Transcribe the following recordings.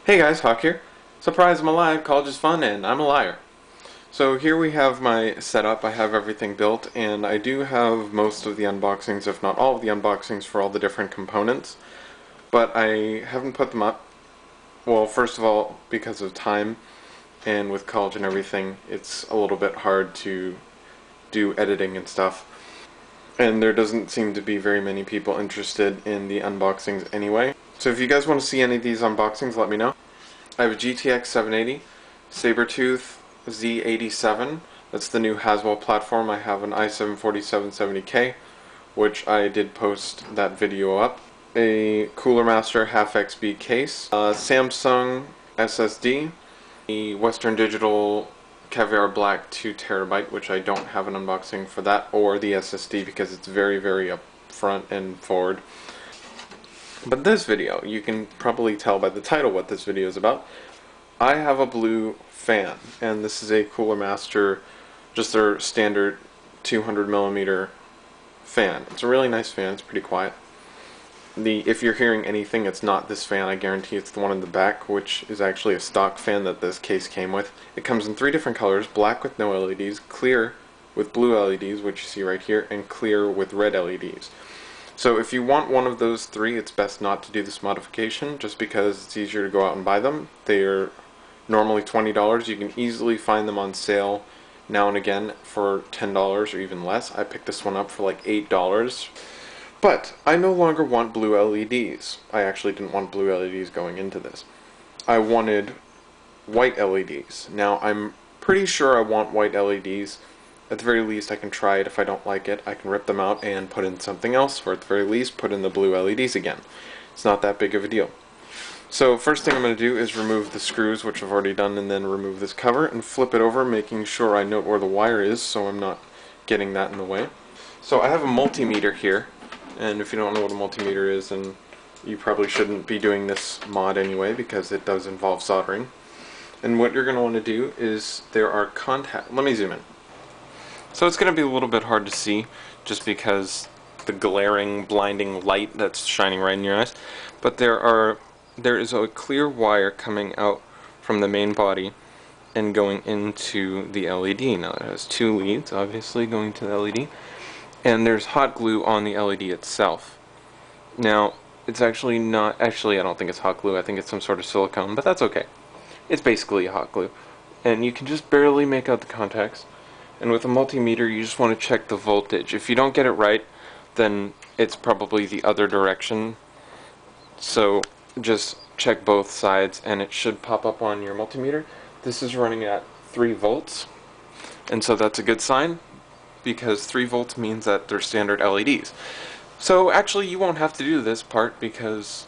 Hey guys, Hawk here. Surprise, I'm alive, college is fun, and I'm a liar. So here we have my setup. I have everything built, and I do have most of the unboxings, if not all of the unboxings for all the different components, but I haven't put them up. Well, first of all, because of time, and with college and everything, it's a little bit hard to do editing and stuff. And there doesn't seem to be very many people interested in the unboxings anyway. So if you guys want to see any of these unboxings, let me know. I have a GTX 780, Sabertooth Z87, that's the new Haswell platform. I have an i7-4770K, which I did post that video up. A Cooler Master half XB case, a Samsung SSD, a Western Digital Caviar Black 2TB, which I don't have an unboxing for that, or the SSD because it's very up front and forward. But this video, you can probably tell by the title what this video is about. I have a blue fan, and this is a Cooler Master, just their standard 200mm fan. It's a really nice fan, it's pretty quiet. If you're hearing anything, it's not this fan. I guarantee it's the one in the back, which is actually a stock fan that this case came with. It comes in 3 different colors: black with no LEDs, clear with blue LEDs, which you see right here, and clear with red LEDs. So if you want one of those 3, it's best not to do this modification, just because it's easier to go out and buy them. They're normally $20. You can easily find them on sale now and again for $10 or even less. I picked this one up for like $8. But I no longer want blue LEDs. I actually didn't want blue LEDs going into this. I wanted white LEDs. Now I'm pretty sure I want white LEDs. At the very least I can try it. If I don't like it, I can rip them out and put in something else, or at the very least put in the blue LEDs again. It's not that big of a deal. So first thing I'm going to do is remove the screws, which I've already done, and then remove this cover and flip it over, making sure I know where the wire is so I'm not getting that in the way. So I have a multimeter here. And if you don't know what a multimeter is, then you probably shouldn't be doing this mod anyway, because it does involve soldering. And what you're going to want to do is, there are let me zoom in. So it's going to be a little bit hard to see, just because the glaring, blinding light that's shining right in your eyes. But there is a clear wire coming out from the main body and going into the LED. Now it has 2 leads, obviously, going to the LED. And there's hot glue on the LED itself. Now, it's actually not, I don't think it's hot glue, I think it's some sort of silicone, but that's okay. It's basically hot glue. And you can just barely make out the contacts. And with a multimeter, you just want to check the voltage. If you don't get it right, then it's probably the other direction. So just check both sides, and it should pop up on your multimeter. This is running at 3 volts, and so that's a good sign, because 3 volts means that they're standard LEDs. So actually you won't have to do this part, because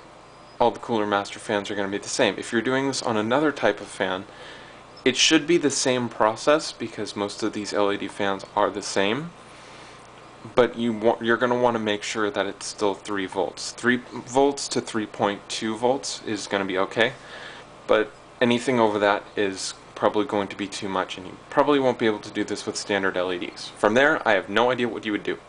all the Cooler Master fans are going to be the same. If you're doing this on another type of fan, it should be the same process, because most of these LED fans are the same. But you're going to want to make sure that it's still 3 volts. 3 volts to 3.2 volts is going to be okay, but anything over that is probably going to be too much, and you probably won't be able to do this with standard LEDs. From there, I have no idea what you would do.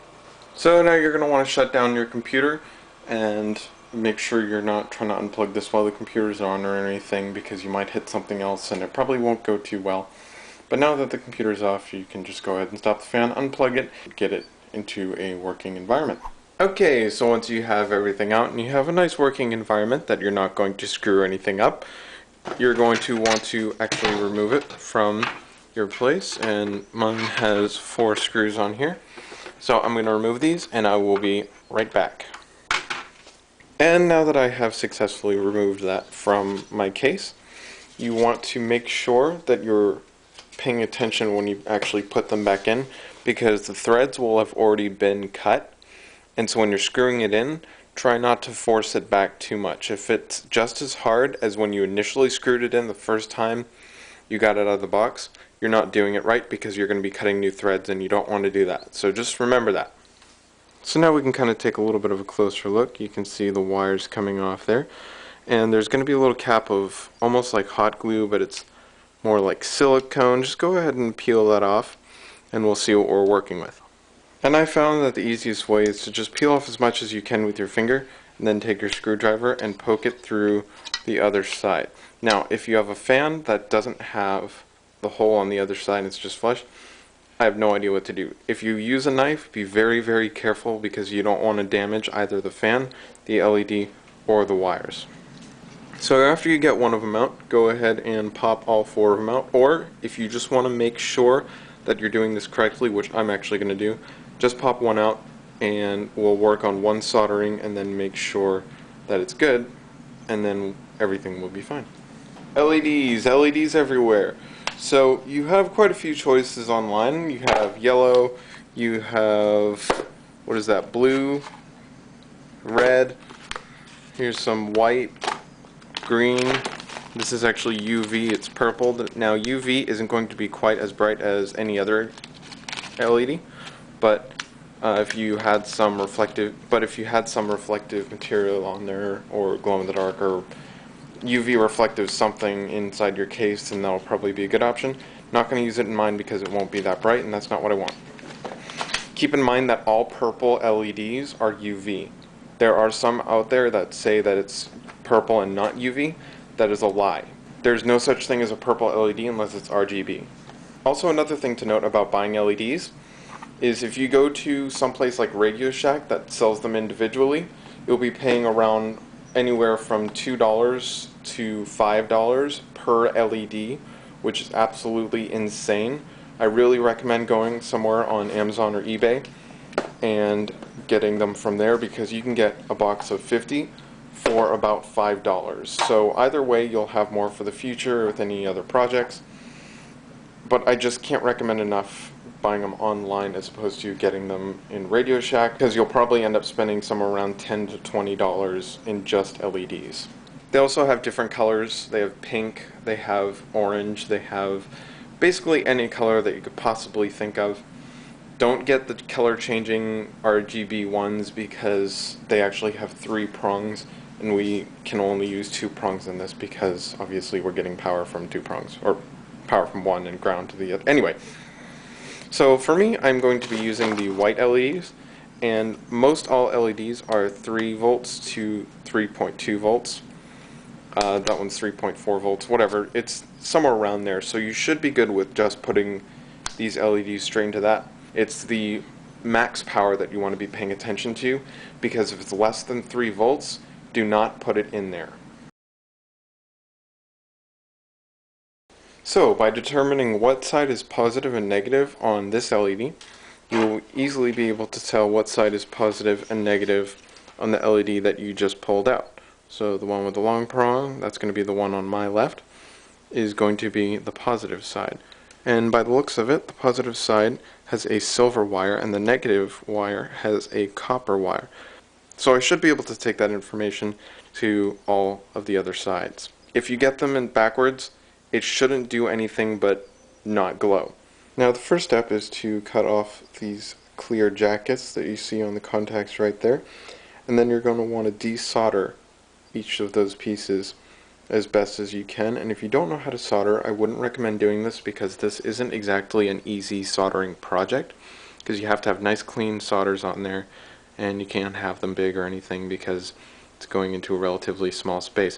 So now you're going to want to shut down your computer and make sure you're not trying to unplug this while the computer's on or anything, because you might hit something else and it probably won't go too well. But now that the computer's off, you can just go ahead and stop the fan, unplug it, get it into a working environment. Okay, so once you have everything out and you have a nice working environment that you're not going to screw anything up, you're going to want to actually remove it from your place, and mine has 4 screws on here. So I'm going to remove these and I will be right back. And now that I have successfully removed that from my case, you want to make sure that you're paying attention when you actually put them back in, because the threads will have already been cut, and so when you're screwing it in, try not to force it back too much. If it's just as hard as when you initially screwed it in the first time you got it out of the box, you're not doing it right, because you're going to be cutting new threads and you don't want to do that. So just remember that. So now we can kind of take a little bit of a closer look. You can see the wires coming off there, and there's going to be a little cap of almost like hot glue, but it's more like silicone. Just go ahead and peel that off and we'll see what we're working with. And I found that the easiest way is to just peel off as much as you can with your finger and then take your screwdriver and poke it through the other side. Now, if you have a fan that doesn't have the hole on the other side and it's just flush, I have no idea what to do. If you use a knife, be very, very careful because you don't want to damage either the fan, the LED, or the wires. So after you get one of them out, go ahead and pop all four of them out. Or if you just want to make sure that you're doing this correctly, which I'm actually going to do, just pop one out and we'll work on one soldering and then make sure that it's good, and then everything will be fine. LEDs everywhere. So you have quite a few choices online. You have yellow, you have, what is that, blue, red, here's some white, green. This is actually UV, it's purple. Now UV isn't going to be quite as bright as any other LED, but if you had some reflective material on there, or glow in the dark, or UV reflective something inside your case, then that'll probably be a good option. Not going to use it in mine because it won't be that bright, and that's not what I want. Keep in mind that all purple LEDs are UV. There are some out there that say that it's purple and not UV. That is a lie. There's no such thing as a purple LED unless it's RGB. Also, another thing to note about buying LEDs is if you go to someplace like Radio Shack that sells them individually, you'll be paying around anywhere from $2 to $5 per LED, which is absolutely insane. I really recommend going somewhere on Amazon or eBay and getting them from there, because you can get a box of 50 for about $5. So either way, you'll have more for the future with any other projects, but I just can't recommend enough buying them online as opposed to getting them in Radio Shack, because you'll probably end up spending somewhere around $10 to $20 in just LEDs. They also have different colors. They have pink, they have orange, they have basically any color that you could possibly think of. Don't get the color changing RGB ones because they actually have 3 prongs, and we can only use 2 prongs in this because obviously we're getting power from 2 prongs, or power from one and ground to the other. Anyway, so for me, I'm going to be using the white LEDs, and most all LEDs are 3 volts to 3.2 volts. That one's 3.4 volts, whatever. It's somewhere around there, so you should be good with just putting these LEDs straight into that. It's the max power that you want to be paying attention to, because if it's less than 3 volts, do not put it in there. So, by determining what side is positive and negative on this LED, you will easily be able to tell what side is positive and negative on the LED that you just pulled out. So the one with the long prong, that's going to be the one on my left, is going to be the positive side. And by the looks of it, the positive side has a silver wire and the negative wire has a copper wire. So I should be able to take that information to all of the other sides. If you get them in backwards, it shouldn't do anything but not glow. Now the first step is to cut off these clear jackets that you see on the contacts right there, and then you're going to want to desolder each of those pieces as best as you can. And if you don't know how to solder, I wouldn't recommend doing this, because this isn't exactly an easy soldering project, because you have to have nice clean solders on there, and you can't have them big or anything because it's going into a relatively small space.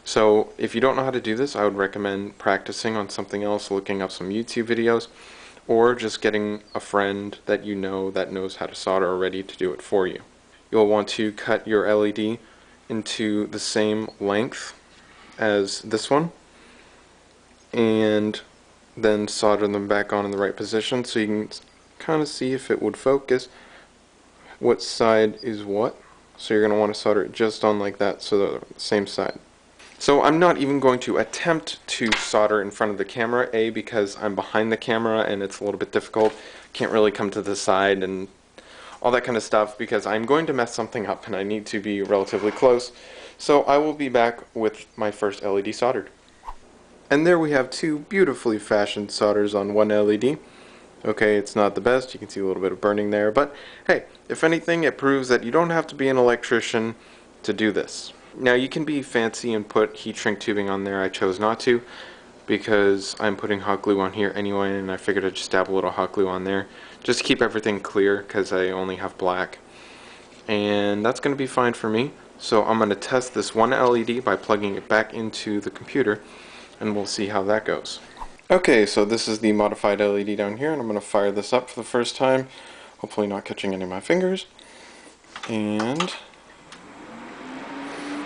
So if you don't know how to do this, I would recommend practicing on something else, looking up some YouTube videos, or just getting a friend that you know that knows how to solder already to do it for you. You'll want to cut your LED into the same length as this one, and then solder them back on in the right position so you can kind of see if it would focus what side is what. So you're going to want to solder it just on like that, so they're the same side. So I'm not even going to attempt to solder in front of the camera, A, because I'm behind the camera and it's a little bit difficult. Can't really come to the side and all that kind of stuff, because I'm going to mess something up and I need to be relatively close. So I will be back with my first LED soldered. And there we have 2 beautifully fashioned solders on one LED. Okay, it's not the best, you can see a little bit of burning there, but hey, if anything, it proves that you don't have to be an electrician to do this. Now you can be fancy and put heat shrink tubing on there. I chose not to, because I'm putting hot glue on here anyway, and I figured I'd just dab a little hot glue on there just to keep everything clear, because I only have black, and that's going to be fine for me. So I'm going to test this one LED by plugging it back into the computer, and we'll see how that goes. Okay, so this is the modified LED down here, and I'm going to fire this up for the first time, hopefully not catching any of my fingers. And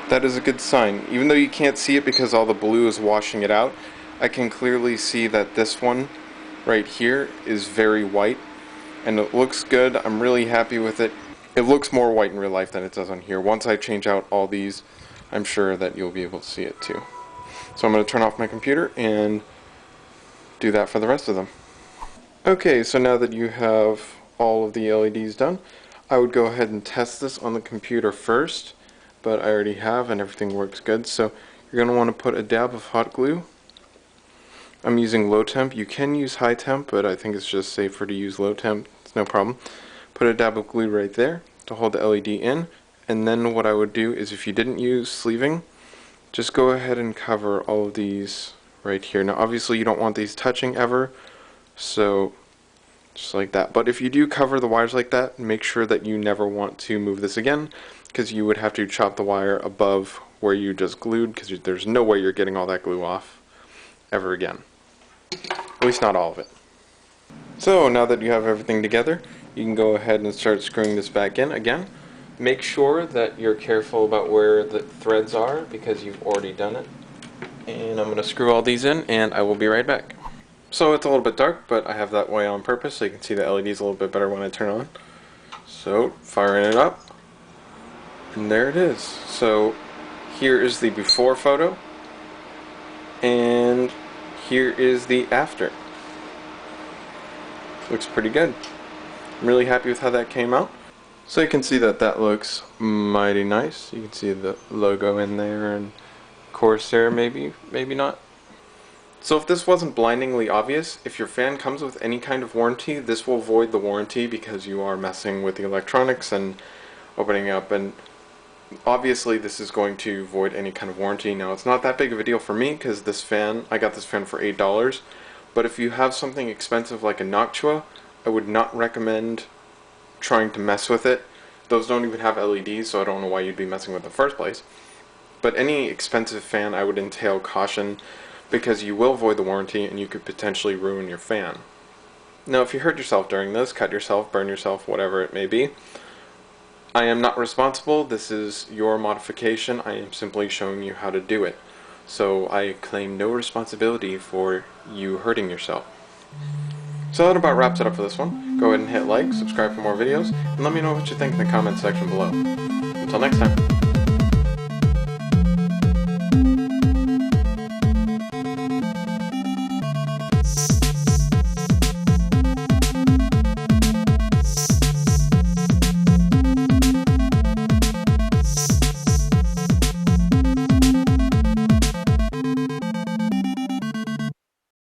that is a good sign. Even though you can't see it because all the blue is washing it out, I can clearly see that this one right here is very white, and it looks good. I'm really happy with it. It looks more white in real life than it does on here. Once I change out all these, I'm sure that you'll be able to see it too. So I'm going to turn off my computer and do that for the rest of them. Okay, so now that you have all of the LEDs done, I would go ahead and test this on the computer first, but I already have and everything works good. So you're going to want to put a dab of hot glue. I'm using low temp. You can use high temp, but I think it's just safer to use low temp. It's no problem. Put a dab of glue right there to hold the LED in, and then what I would do is, if you didn't use sleeving, just go ahead and cover all of these right here. Now obviously you don't want these touching ever, so just like that. But if you do cover the wires like that, make sure that you never want to move this again, because you would have to chop the wire above where you just glued, because there's no way you're getting all that glue off ever again. At least not all of it. So now that you have everything together, you can go ahead and start screwing this back in again. Make sure that you're careful about where the threads are, because you've already done it. And I'm going to screw all these in, and I will be right back. So it's a little bit dark, but I have that way on purpose so you can see the LEDs a little bit better when I turn on. So firing it up, and there it is. So here is the before photo, and here is the after. Looks pretty good. I'm really happy with how that came out. So you can see that that looks mighty nice. You can see the logo in there and Corsair, maybe not. So if this wasn't blindingly obvious, if your fan comes with any kind of warranty, this will void the warranty because you are messing with the electronics and opening up, and obviously this is going to void any kind of warranty. Now it's not that big of a deal for me because this fan, I got this fan for $8, but if you have something expensive like a Noctua, I would not recommend trying to mess with it. Those don't even have LEDs, so I don't know why you'd be messing with it in the first place. But any expensive fan, I would entail caution, because you will void the warranty and you could potentially ruin your fan. Now if you hurt yourself during this, cut yourself, burn yourself, whatever it may be, I am not responsible. This is your modification. I am simply showing you how to do it. So I claim no responsibility for you hurting yourself. So that about wraps it up for this one. Go ahead and hit like, subscribe for more videos, and let me know what you think in the comments section below. Until next time.